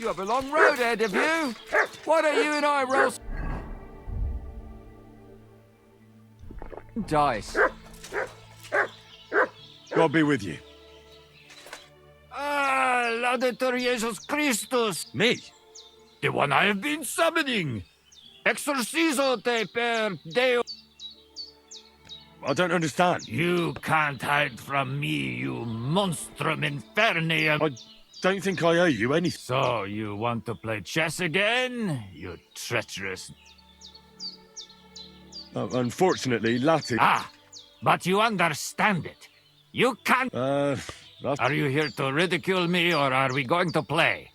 You have a long road ahead of you. Why don't you and I roll dice? God be with you. Ah, Laudetur Jesus Christus. Me? The one I have been summoning. Exorcizo te per Deo. I don't understand. You can't hide from me, you monstrum infernium. I don't think I owe you anything. So, you want to play chess again? You treacherous... Unfortunately, Latin... Ah, but you understand it. You can't... Are you here to ridicule me, or are we going to play?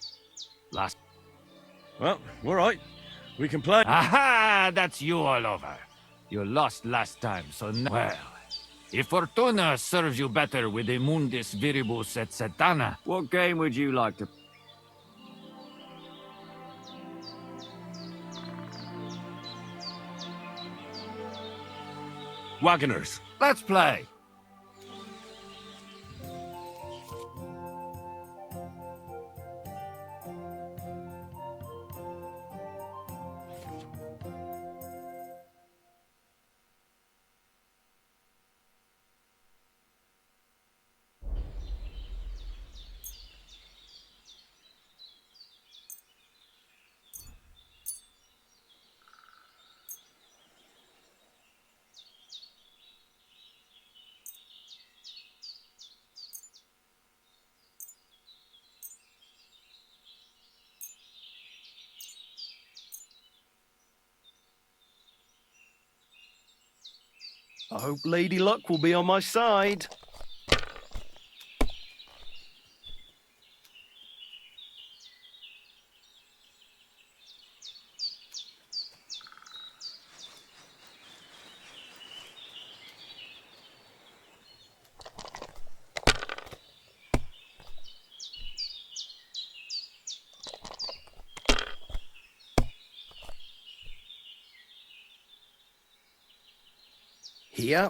Well, all right. We can play. Aha! That's you all over. You lost last time, so now... Well, if Fortuna serves you better with the Mundus Viribus et Satana, what game would you like to... Wagoners. Let's play! I hope Lady Luck will be on my side. Here.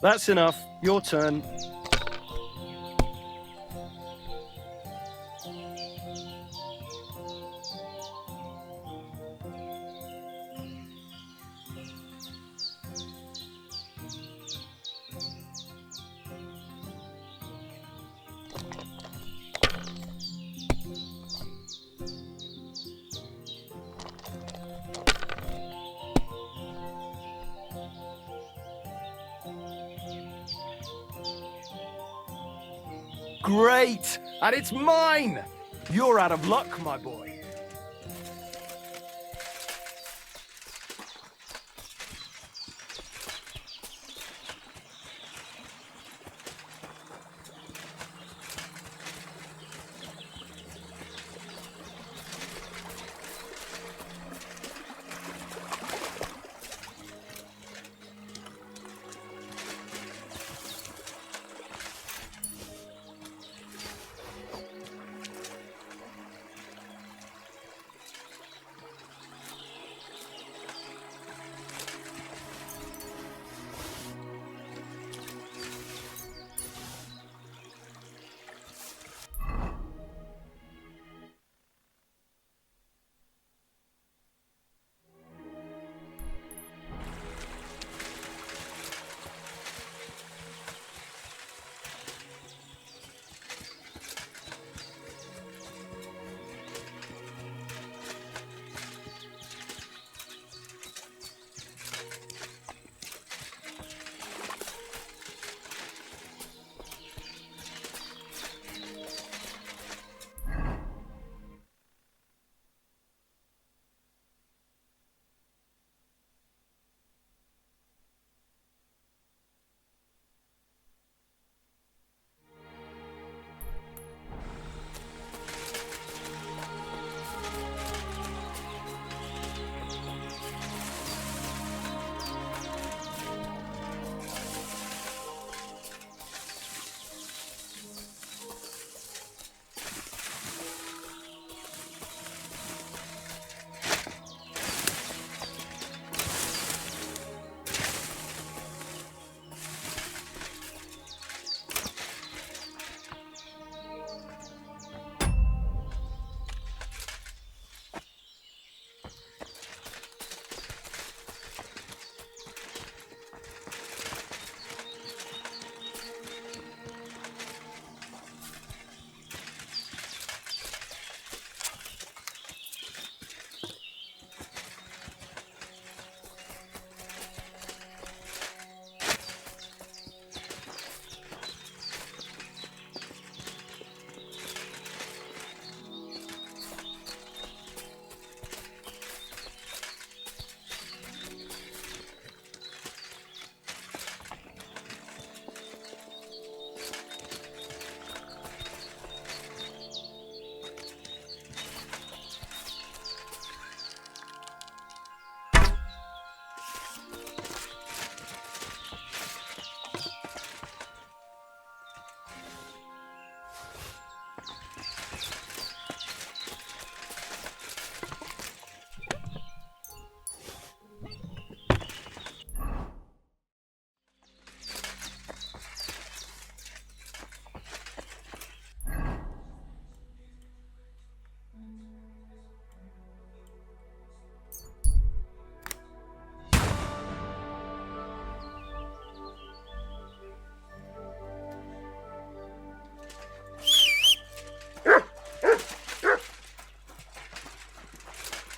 That's enough. Your turn. Great! And it's mine! You're out of luck, my boy.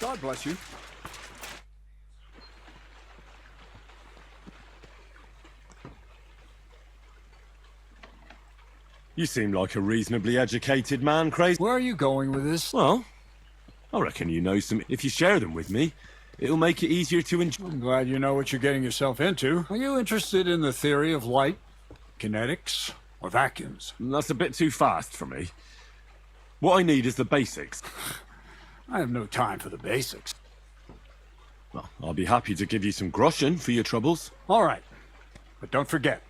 God bless you. You seem like a reasonably educated man, Crazy. Where are you going with this? Well, I reckon you know some. If you share them with me, it'll make it easier to enjoy. I'm glad you know what you're getting yourself into. Are you interested in the theory of light, kinetics, or vacuums? That's a bit too fast for me. What I need is the basics. I have no time for the basics. Well, I'll be happy to give you some groschen for your troubles. All right, but don't forget,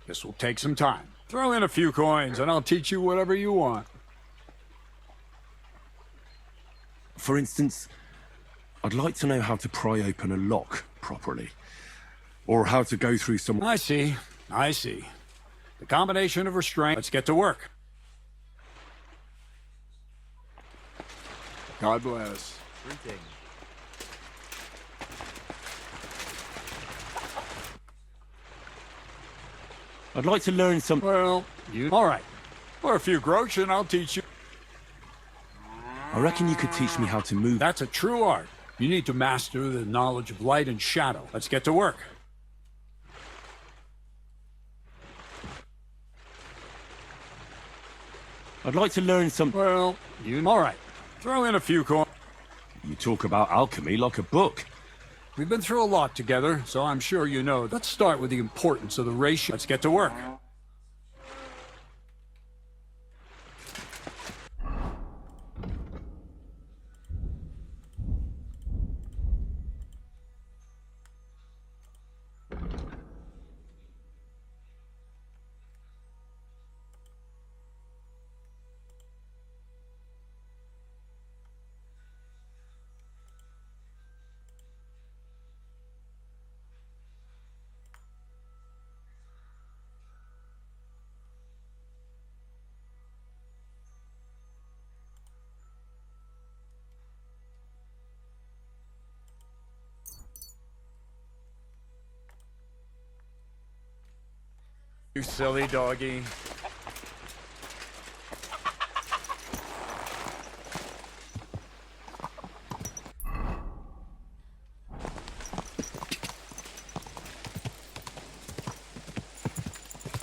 this will take some time. Throw in a few coins and I'll teach you whatever you want. For instance, I'd like to know how to pry open a lock properly. Or how to go through some... I see. The combination of restraint. Let's get to work. God bless. I'd like to learn some... Well, you... All right. For a few grosh and I'll teach you. I reckon you could teach me how to move... That's a true art. You need to master the knowledge of light and shadow. Let's get to work. I'd like to learn some... Well, you... All right. Throw in a few coins. You talk about alchemy like a book. We've been through a lot together, so I'm sure you know. Let's start with the importance of the ratio. Let's get to work. You silly doggy.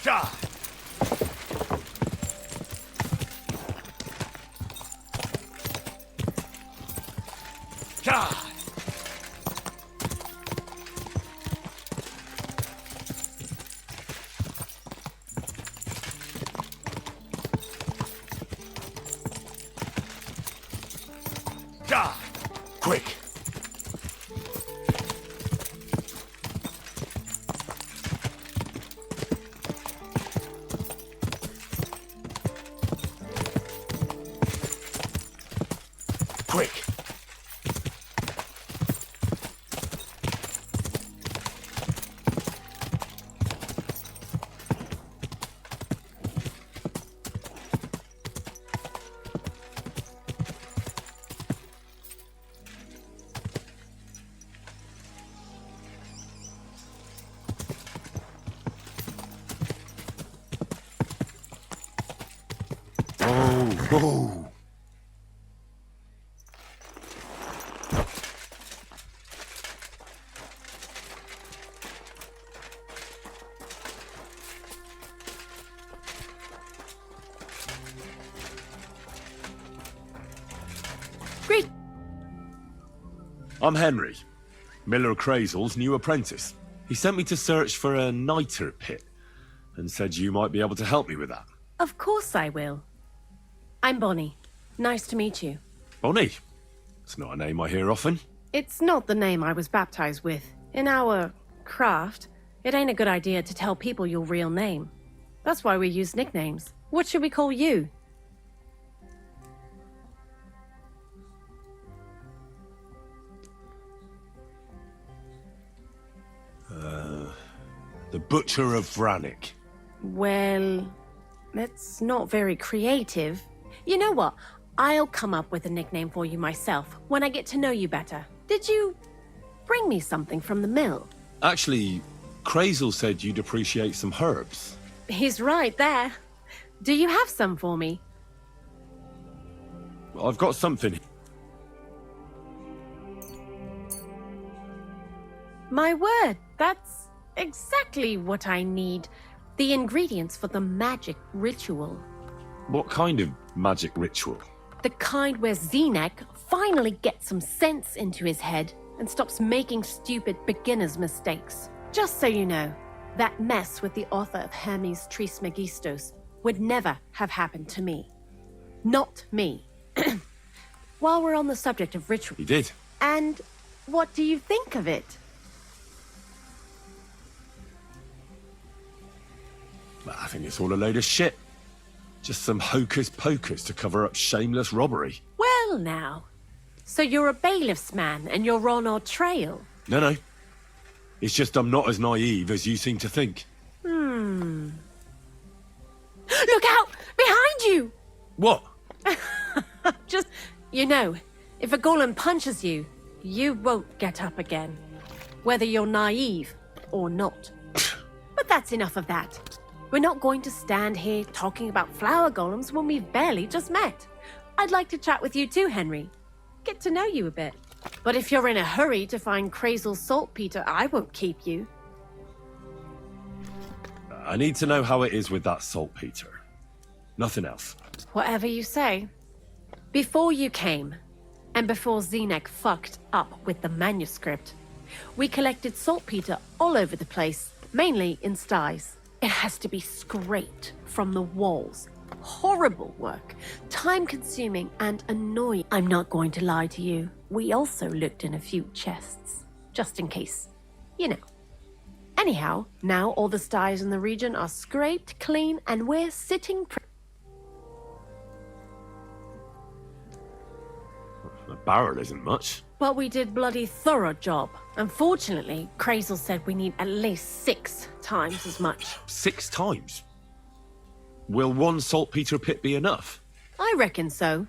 Ja! Ja! Ja! Quick. Quick. Oh! Great. I'm Henry, Miller Crazel's new apprentice. He sent me to search for a niter pit and said you might be able to help me with that. Of course I will. I'm Bonnie. Nice to meet you. Bonnie? It's not a name I hear often. It's not the name I was baptized with. In our craft, it ain't a good idea to tell people your real name. That's why we use nicknames. What should we call you? The Butcher of Vranik. Well, that's not very creative. You know what? I'll come up with a nickname for you myself when I get to know you better. Did you bring me something from the mill? Actually, Crazel said you'd appreciate some herbs. He's right there. Do you have some for me? I've got something. My word, that's exactly what I need. The ingredients for the magic ritual. What kind of magic ritual? The kind where Zenek finally gets some sense into his head and stops making stupid beginner's mistakes. Just so you know, that mess with the author of Hermes Trismegistos would never have happened to me. Not me. While we're on the subject of ritual... He did. And what do you think of it? Well, I think it's all a load of shit. Just some hocus pocus to cover up shameless robbery. Well now, so you're a bailiff's man and you're on our trail? No. It's just I'm not as naive as you seem to think. Look out! Behind you! What? Just, you know, if a golem punches you, you won't get up again. Whether you're naive or not. But that's enough of that. We're not going to stand here talking about flower golems when we've barely just met. I'd like to chat with you too, Henry. Get to know you a bit. But if you're in a hurry to find Crazel's saltpeter, I won't keep you. I need to know how it is with that saltpeter. Nothing else. Whatever you say. Before you came, and before Zenek fucked up with the manuscript, we collected saltpeter all over the place, mainly in sties. It has to be scraped from the walls. Horrible work, time-consuming and annoying. I'm not going to lie to you. We also looked in a few chests, just in case. You know. Anyhow, now all the sties in the region are scraped clean and we're sitting The barrel isn't much. But we did bloody thorough job. Unfortunately, Crazel said we need at least 6 times as much. 6 times? Will one saltpeter pit be enough? I reckon so.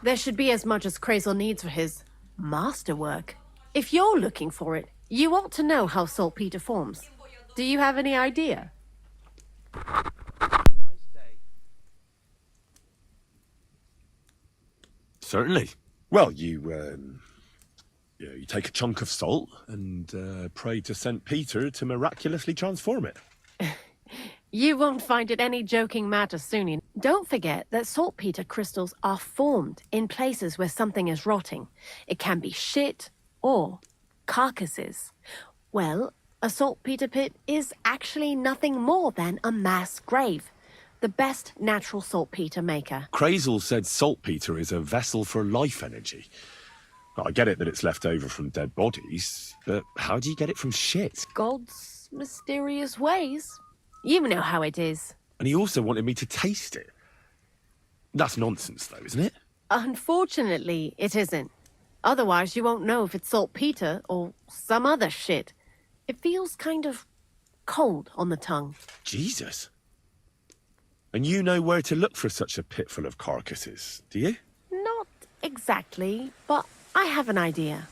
There should be as much as Crazel needs for his masterwork. If you're looking for it, you ought to know how saltpeter forms. Do you have any idea? Certainly. Well, you take a chunk of salt and pray to St. Peter to miraculously transform it. You won't find it any joking matter soon. Don't forget that saltpeter crystals are formed in places where something is rotting. It can be shit or carcasses. Well, a saltpeter pit is actually nothing more than a mass grave. The best natural saltpeter maker. Crazel said saltpeter is a vessel for life energy. Well, I get it that it's left over from dead bodies, but how do you get it from shit? God's mysterious ways. You know how it is. And he also wanted me to taste it. That's nonsense, though, isn't it? Unfortunately, it isn't. Otherwise, you won't know if it's saltpeter or some other shit. It feels kind of cold on the tongue. Jesus. And you know where to look for such a pit full of carcasses, do you? Not exactly, but I have an idea.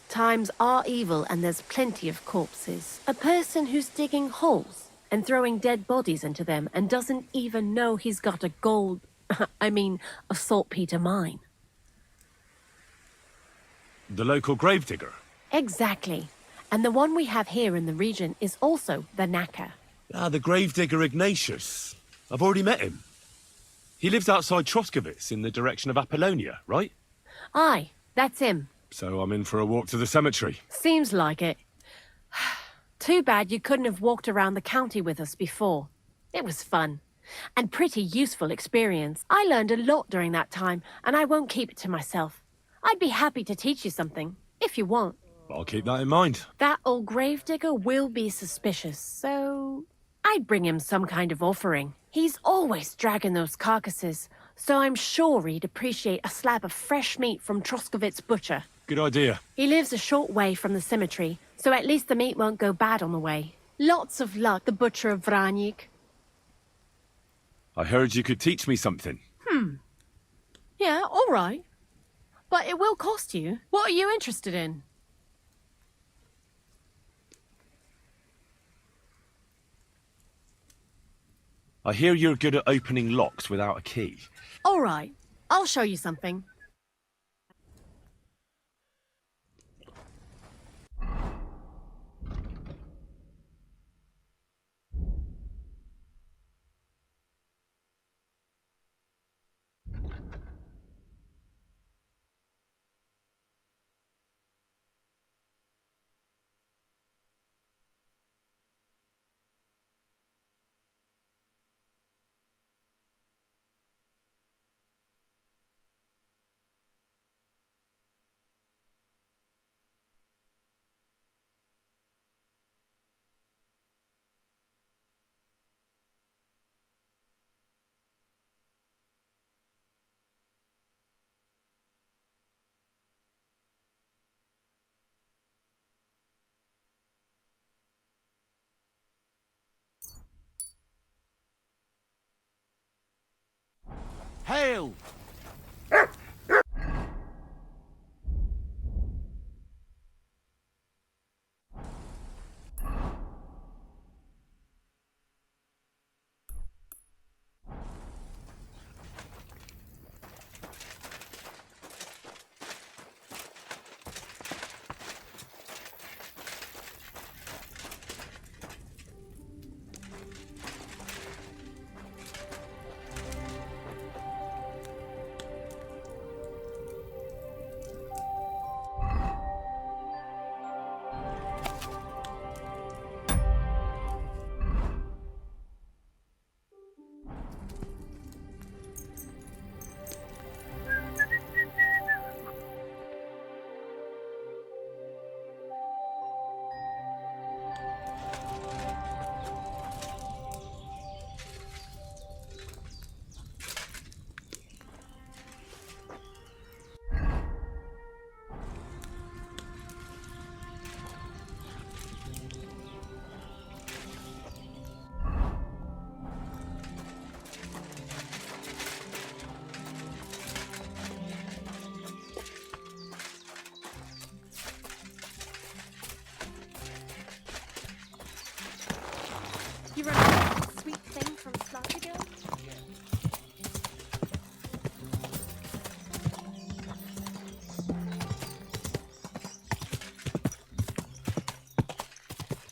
Times are evil and there's plenty of corpses. A person who's digging holes and throwing dead bodies into them and doesn't even know he's got a a saltpeter mine. The local gravedigger? Exactly. And the one we have here in the region is also the knacker. Ah, the gravedigger Ignatius. I've already met him. He lives outside Troskovitz in the direction of Apollonia, right? Aye, that's him. So I'm in for a walk to the cemetery. Seems like it. Too bad you couldn't have walked around the county with us before. It was fun. And pretty useful experience. I learned a lot during that time, and I won't keep it to myself. I'd be happy to teach you something, if you want. I'll keep that in mind. That old gravedigger will be suspicious, so I'd bring him some kind of offering. He's always dragging those carcasses, so I'm sure he'd appreciate a slab of fresh meat from Troskovitz butcher. Good idea. He lives a short way from the cemetery, so at least the meat won't go bad on the way. Lots of luck, the butcher of Vranjik. I heard you could teach me something. Yeah, all right. But it will cost you. What are you interested in? I hear you're good at opening locks without a key. All right, I'll show you something.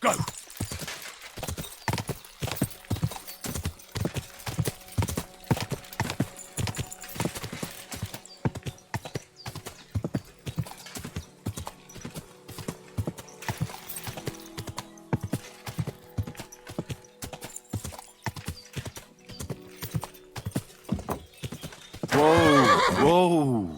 Go! Whoa!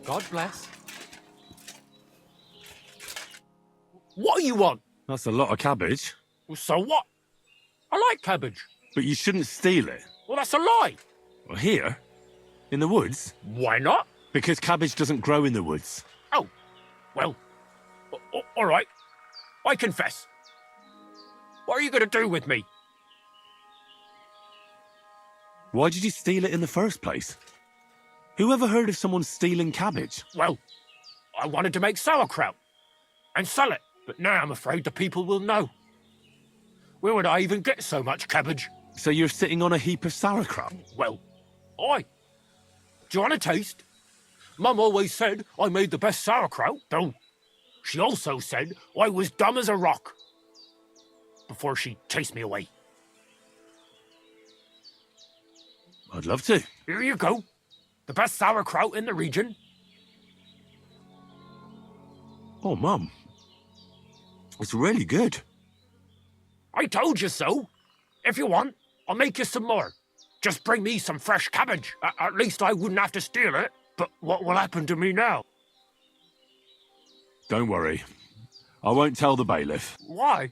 God bless. What do you want? That's a lot of cabbage. Well, so what? I like cabbage. But you shouldn't steal it. Well, that's a lie. Well, here? In the woods? Why not? Because cabbage doesn't grow in the woods. Oh, well, all right. I confess. What are you going to do with me? Why did you steal it in the first place? Who ever heard of someone stealing cabbage? Well, I wanted to make sauerkraut and sell it, but now I'm afraid the people will know. Where would I even get so much cabbage? So you're sitting on a heap of sauerkraut? Well, do you want a taste? Mum always said I made the best sauerkraut, though she also said I was dumb as a rock before she chased me away. I'd love to. Here you go. The best sauerkraut in the region. Oh, Mum. It's really good. I told you so. If you want, I'll make you some more. Just bring me some fresh cabbage. At least I wouldn't have to steal it. But what will happen to me now? Don't worry. I won't tell the bailiff. Why?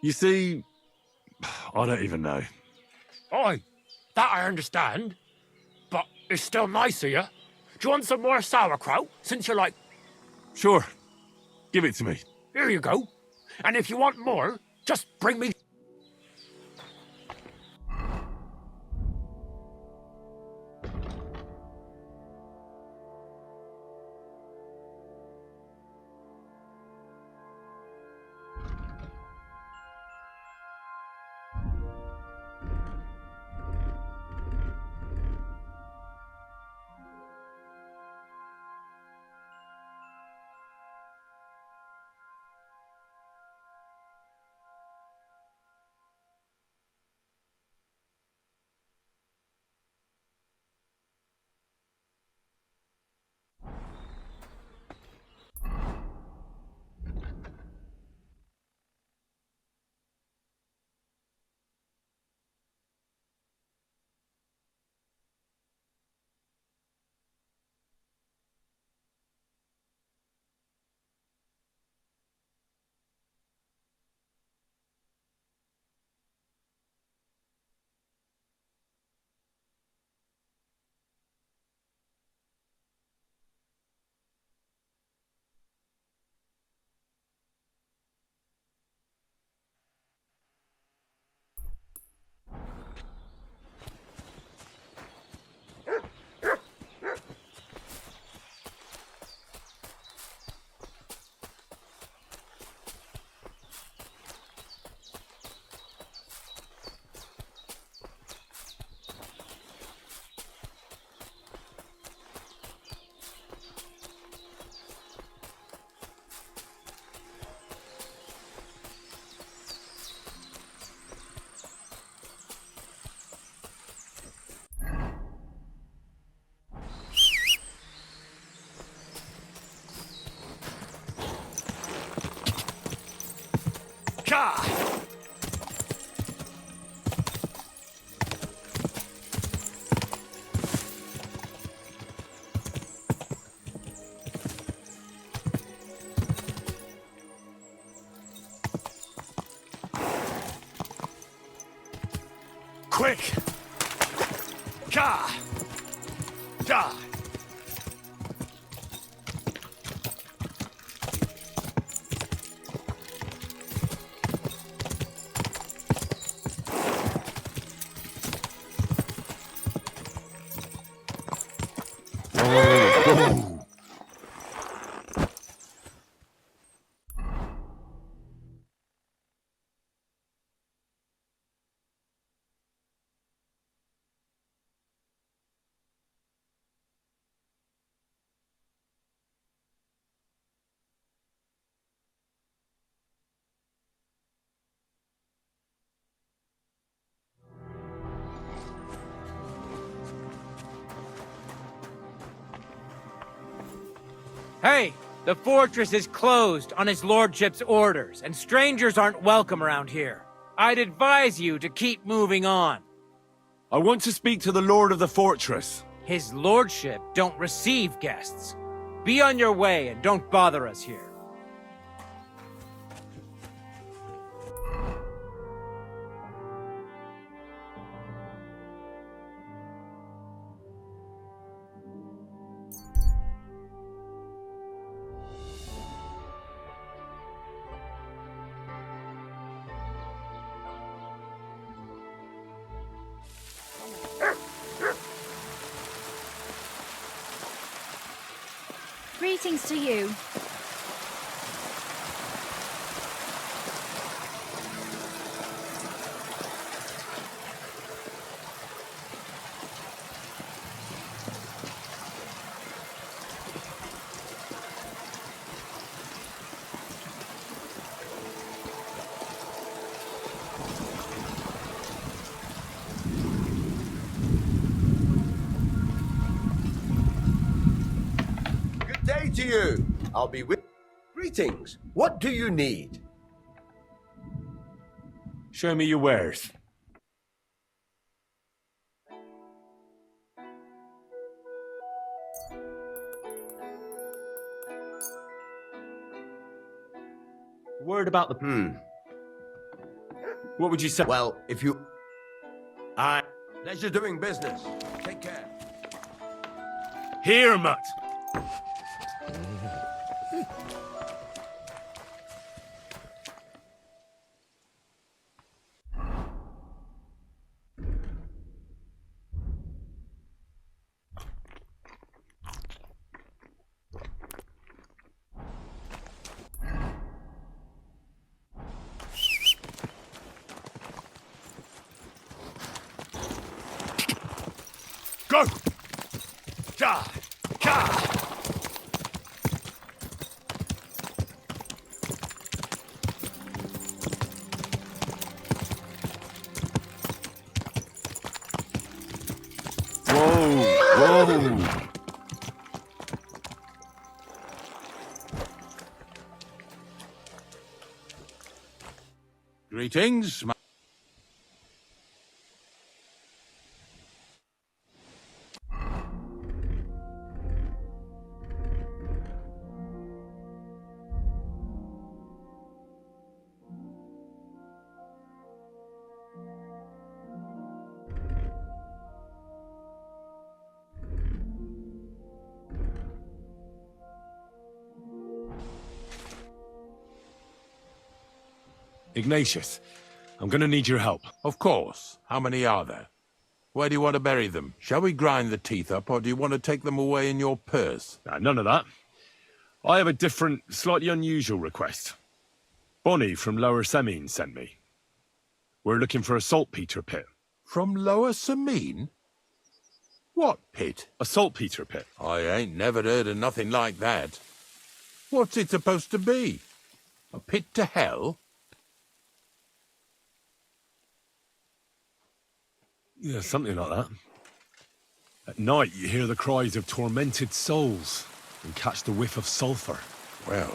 You see, I don't even know. Aye, that I understand. But it's still nice of you. Do you want some more sauerkraut, since you're like... Sure. Give it to me. Here you go. And if you want more, just bring me... Ka! Quick! Ka! Da! Hey, the fortress is closed on his lordship's orders, and strangers aren't welcome around here. I'd advise you to keep moving on. I want to speak to the Lord of the Fortress. His lordship don't receive guests. Be on your way and don't bother us here. Greetings to you. Good day to you. I'll be with. Greetings. What do you need? Show me your wares. Word about the... What would you say? Well, if you... Pleasure doing business. Take care. Here, Mutt. Go! Ja! Ja! Whoa! Greetings. Ignatius, I'm gonna need your help. Of course. How many are there? Where do you want to bury them? Shall we grind the teeth up, or do you want to take them away in your purse? None of that. I have a different, slightly unusual request. Bonnie from Lower Semine sent me. We're looking for a saltpeter pit. From Lower Semine? What pit? A saltpeter pit. I ain't never heard of nothing like that. What's it supposed to be? A pit to hell? Yeah, something like that. At night, you hear the cries of tormented souls and catch the whiff of sulphur. Well,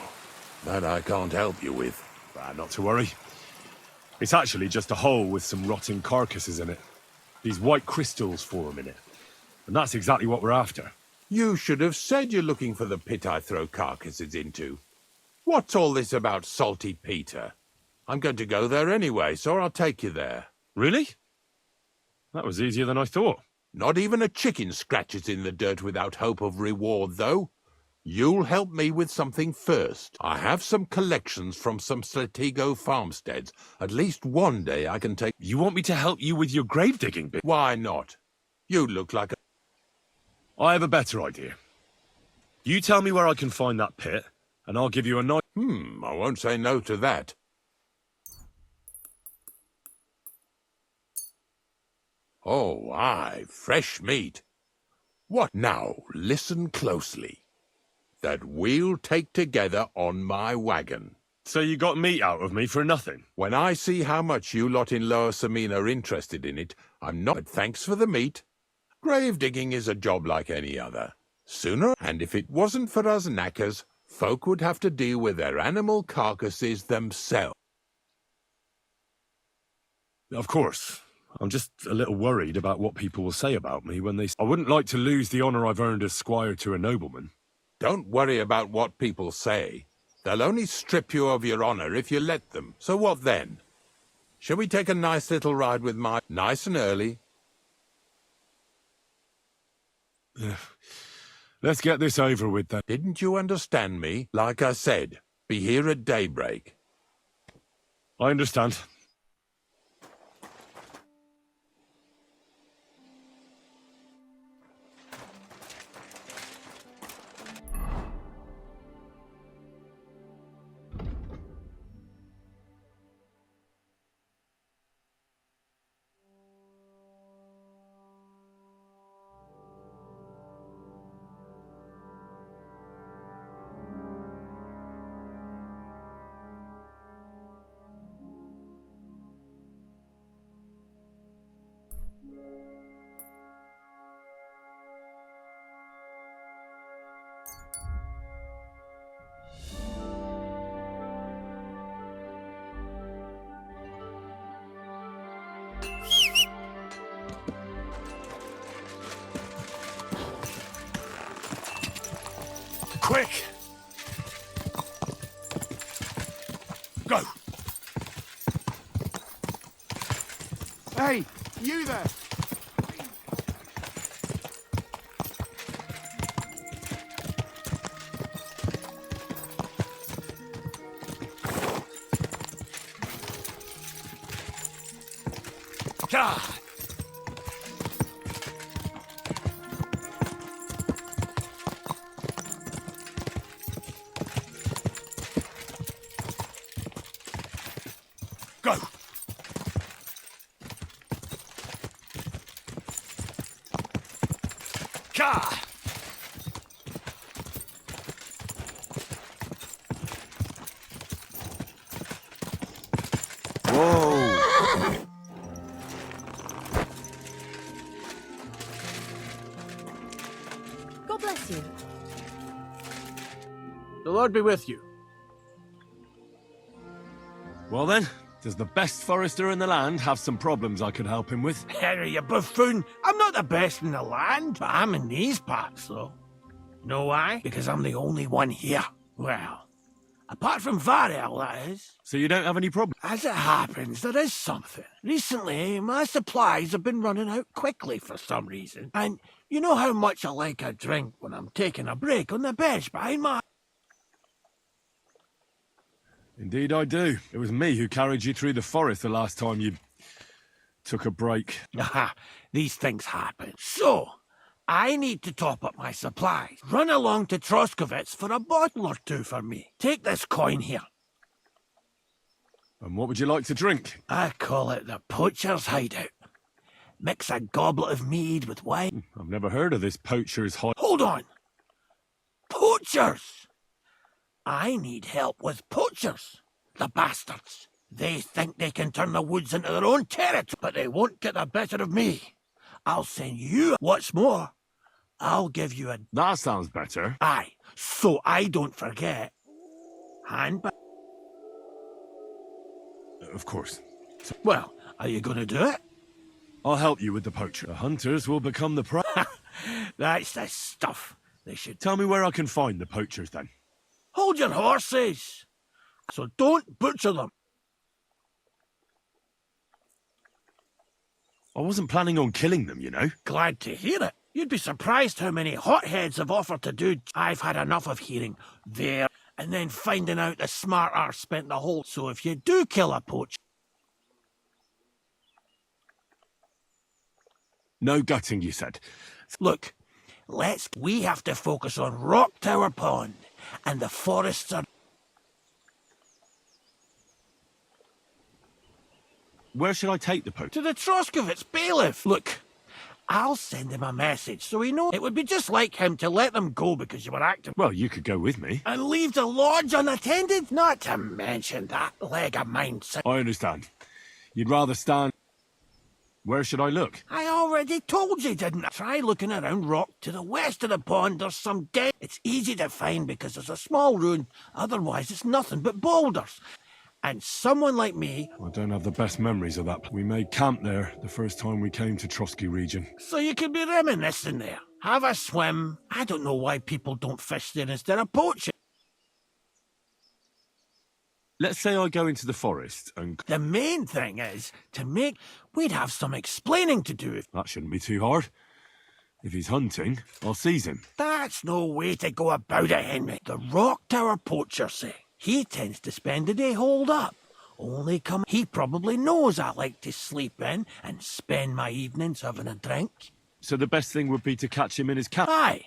that I can't help you with. Not to worry. It's actually just a hole with some rotting carcasses in it. These white crystals form in it. And that's exactly what we're after. You should have said you're looking for the pit I throw carcasses into. What's all this about Salty Peter? I'm going to go there anyway, so I'll take you there. Really? That was easier than I thought. Not even a chicken scratches in the dirt without hope of reward, though. You'll help me with something first. I have some collections from some Slatigo farmsteads. At least one day I can take... You want me to help you with your grave digging bit? Why not? You look like a... I have a better idea. You tell me where I can find that pit, and I'll give you a nice... I won't say no to that. Oh, aye, fresh meat. What now? Listen closely. That we'll take together on my wagon. So you got meat out of me for nothing? When I see how much you lot in Lower Semine are interested in it, I'm not... But thanks for the meat. Grave digging is a job like any other. Sooner, and if it wasn't for us knackers, folk would have to deal with their animal carcasses themselves. Of course. I'm just a little worried about what people will say about me when they... I wouldn't like to lose the honour I've earned as squire to a nobleman. Don't worry about what people say. They'll only strip you of your honour if you let them. So what then? Shall we take a nice little ride with my... nice and early? Let's get this over with then. Didn't you understand me? Like I said, be here at daybreak. I understand. Quick! Go! Hey, you there! God! Go! God! God bless you. The Lord be with you. Well then, does the best forester in the land have some problems I could help him with? Henry, you buffoon. I'm not the best in the land, but I'm in these parts, though. Know why? Because I'm the only one here. Well, apart from Varel, that is. So you don't have any problems? As it happens, there is something. Recently, my supplies have been running out quickly for some reason. And you know how much I like a drink when I'm taking a break on the bench behind my... Indeed I do. It was me who carried you through the forest the last time you took a break. Aha, these things happen. So, I need to top up my supplies. Run along to Troskovitz for a bottle or two for me. Take this coin here. And what would you like to drink? I call it the poacher's hideout. Mix a goblet of mead with wine. I've never heard of this poacher's hide. Hold on! Poachers! I need help with poachers. The bastards. They think they can turn the woods into their own territory, but they won't get the better of me. I'll send you. What's more, I'll give you a... That sounds better. Aye, so I don't forget. Handbag. Of course. Well, are you going to do it? I'll help you with the poacher. The hunters will become the prey. That's the stuff. They should... Tell me where I can find the poachers then. Hold your horses. So don't butcher them. I wasn't planning on killing them, you know. Glad to hear it. You'd be surprised how many hotheads have offered to do... I've had enough of hearing there and then finding out the smart arse spent the whole... So if you do kill a poacher... No gutting, you said. Look, we have to focus on Rock Tower Pond and the forests are... Where should I take the poacher? To the Troskovitz bailiff. Look, I'll send him a message so he knows. It would be just like him to let them go because you were acting... Well, you could go with me. And leave the lodge unattended? Not to mention that leg of mine. I understand. You'd rather stand... Where should I look? I already told you, didn't I? Try looking around rock to the west of the pond. There's some dead. It's easy to find because there's a small ruin. Otherwise, it's nothing but boulders. And someone like me... I don't have the best memories of that. We made camp there the first time we came to Trotsky region. So you can be reminiscing there. Have a swim. I don't know why people don't fish there instead of poaching. Let's say I go into the forest and... The main thing is, we'd have some explaining to do. That shouldn't be too hard. If he's hunting, I'll seize him. That's no way to go about it, Henry. The Rock Tower poacher say. He tends to spend the day holed up. He probably knows I like to sleep in and spend my evenings having a drink. So the best thing would be to catch him in his camp? Aye.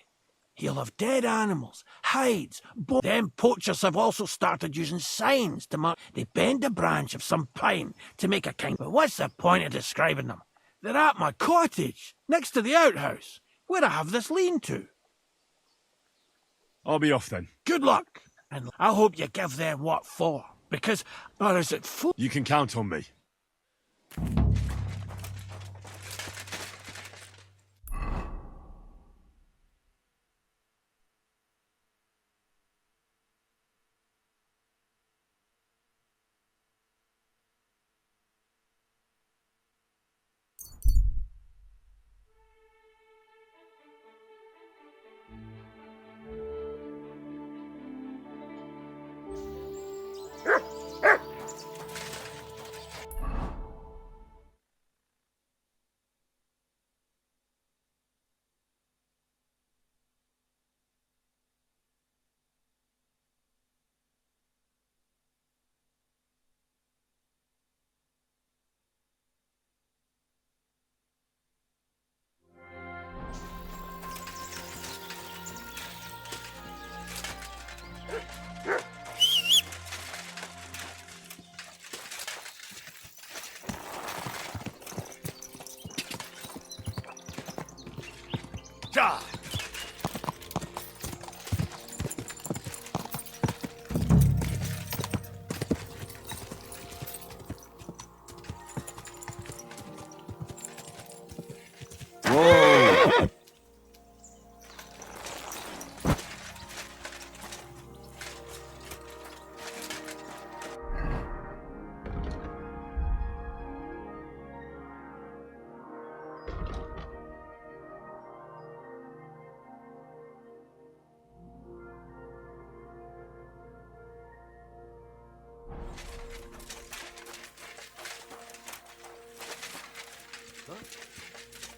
He'll have dead animals, hides, Them poachers have also started using signs to mark. They bend a branch of some pine to make a kind. But what's the point of describing them? They're at my cottage, next to the outhouse, where I have this lean-to. I'll be off then. Good luck. And I hope you give them what for. Because, or is it full? You can count on me. Whoa!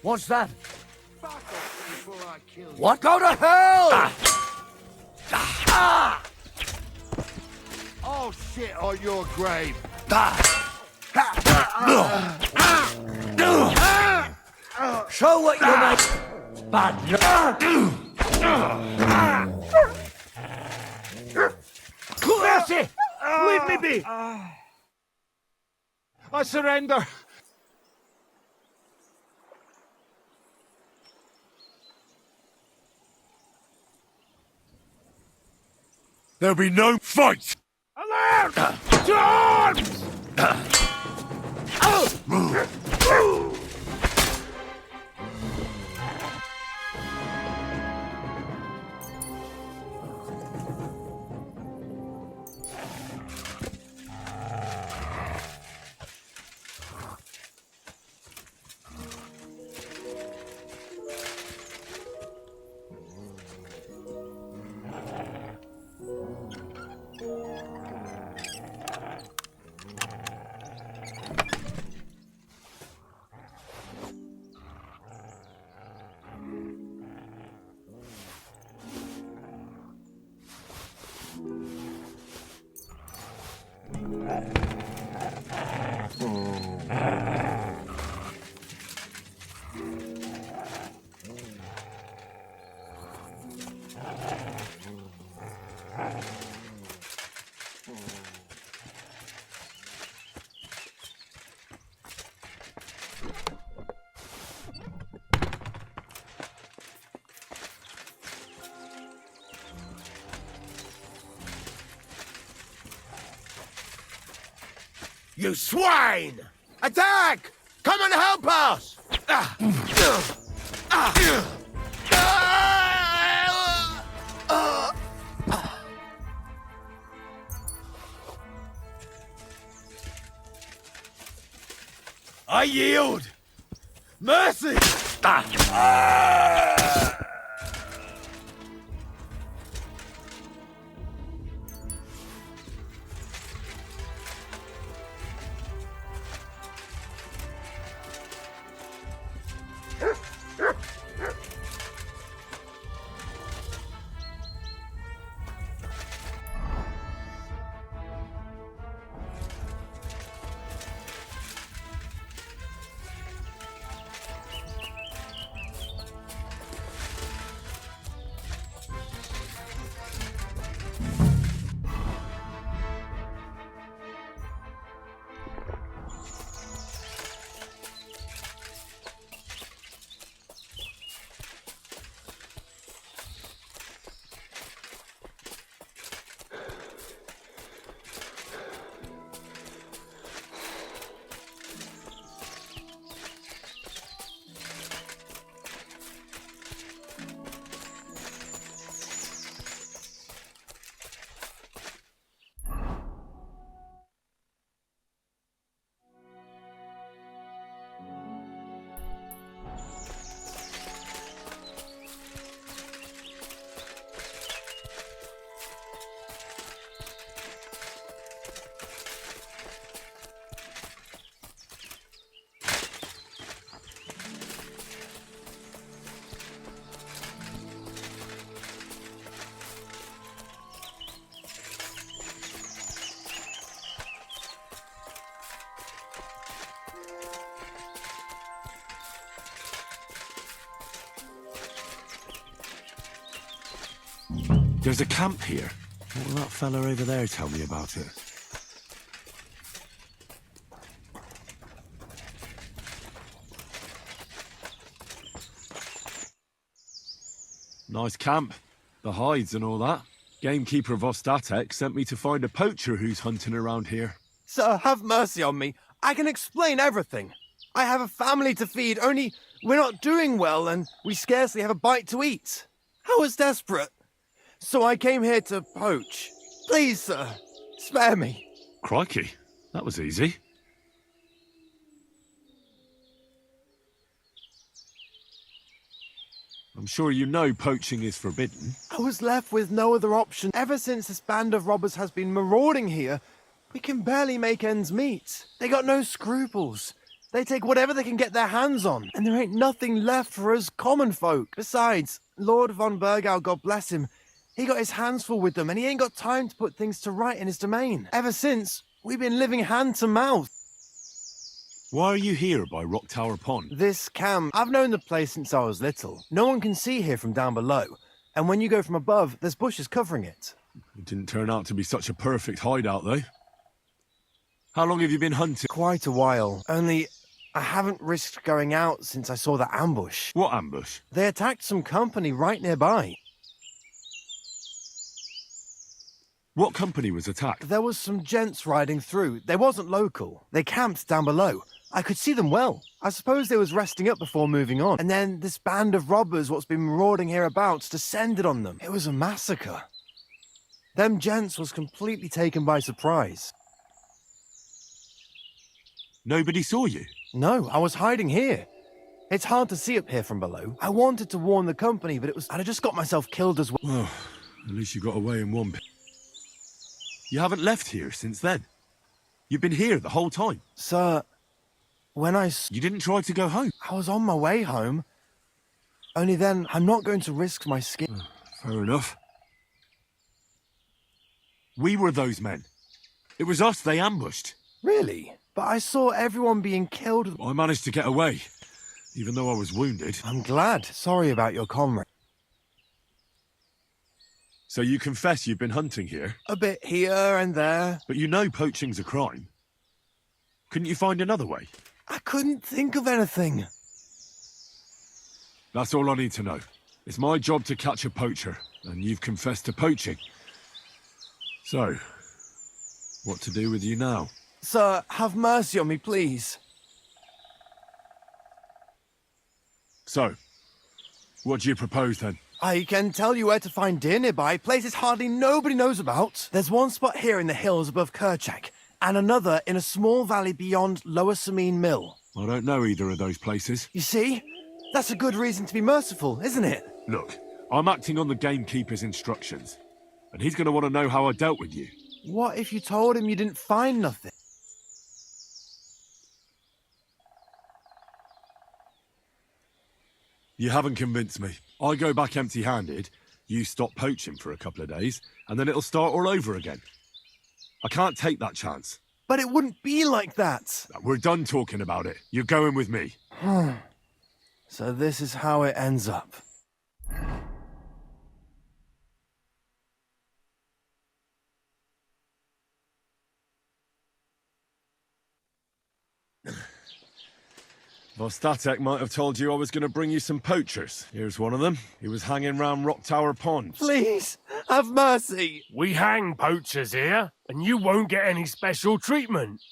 What's that? What? Go to hell! Oh shit on your grave. Show what you make. Bad. Mercy! Leave me be! I surrender. There'll be no fight! Alert! To arms! You swine! Attack! Come and help us! I yield! Mercy! There's a camp here. What will that fella over there tell me about it? Nice camp. The hides and all that. Gamekeeper of Ostatek sent me to find a poacher who's hunting around here. Sir, have mercy on me. I can explain everything. I have a family to feed, only we're not doing well and we scarcely have a bite to eat. I was desperate. So I came here to poach. Please, sir, spare me. Crikey, that was easy. I'm sure you know poaching is forbidden. I was left with no other option. Ever since this band of robbers has been marauding here, we can barely make ends meet. They got no scruples. They take whatever they can get their hands on, and there ain't nothing left for us common folk. Besides, Lord von Burgau, God bless him, he got his hands full with them, and he ain't got time to put things to right in his domain. Ever since, we've been living hand to mouth. Why are you here by Rock Tower Pond? This camp, I've known the place since I was little. No one can see here from down below, and when you go from above, there's bushes covering it. It didn't turn out to be such a perfect hideout, though. How long have you been hunting? Quite a while, only I haven't risked going out since I saw that ambush. What ambush? They attacked some company right nearby. What company was attacked? There was some gents riding through. They wasn't local. They camped down below. I could see them well. I suppose they was resting up before moving on. And then this band of robbers what's been marauding hereabouts descended on them. It was a massacre. Them gents was completely taken by surprise. Nobody saw you? No, I was hiding here. It's hard to see up here from below. I wanted to warn the company, but I'd just got myself killed as well. Well, at least you got away in one. You haven't left here since then. You've been here the whole time. Sir, when You didn't try to go home? I was on my way home. Only then, I'm not going to risk my skin. Fair enough. We were those men. It was us they ambushed. Really? But I saw everyone being killed. I managed to get away, even though I was wounded. I'm glad. Sorry about your comrade. So you confess you've been hunting here? A bit here and there. But you know poaching's a crime. Couldn't you find another way? I couldn't think of anything. That's all I need to know. It's my job to catch a poacher, and you've confessed to poaching. So, what to do with you now? Sir, have mercy on me, please. So, what do you propose then? I can tell you where to find deer nearby, places hardly nobody knows about. There's one spot here in the hills above Kerchak, and another in a small valley beyond Lower Sameen Mill. I don't know either of those places. You see? That's a good reason to be merciful, isn't it? Look, I'm acting on the gamekeeper's instructions, and he's going to want to know how I dealt with you. What if you told him you didn't find nothing? You haven't convinced me. I go back empty-handed, you stop poaching for a couple of days, and then it'll start all over again. I can't take that chance. But it wouldn't be like that. We're done talking about it. You're going with me. So this is how it ends up. Vostatek might have told you I was going to bring you some poachers. Here's one of them. He was hanging round Rock Tower Pond. Please, have mercy. We hang poachers here, and you won't get any special treatment.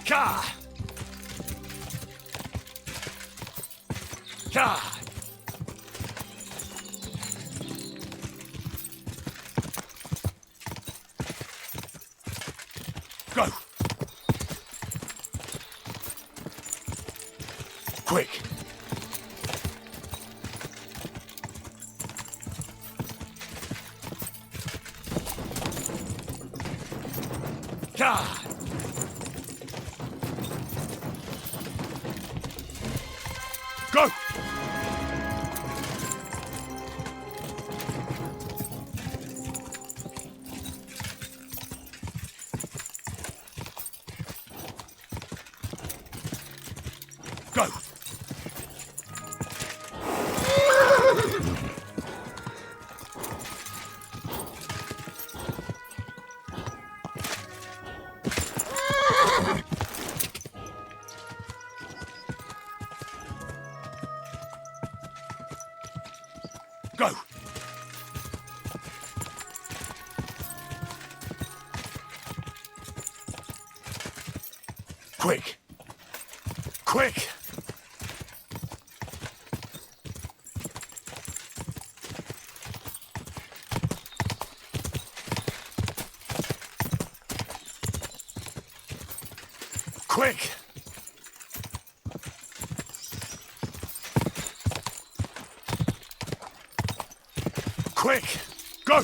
Ka! Ka! Go! Quick! Ka! Go! Go! Go! Quick! Quick! Quick! Quick! Go!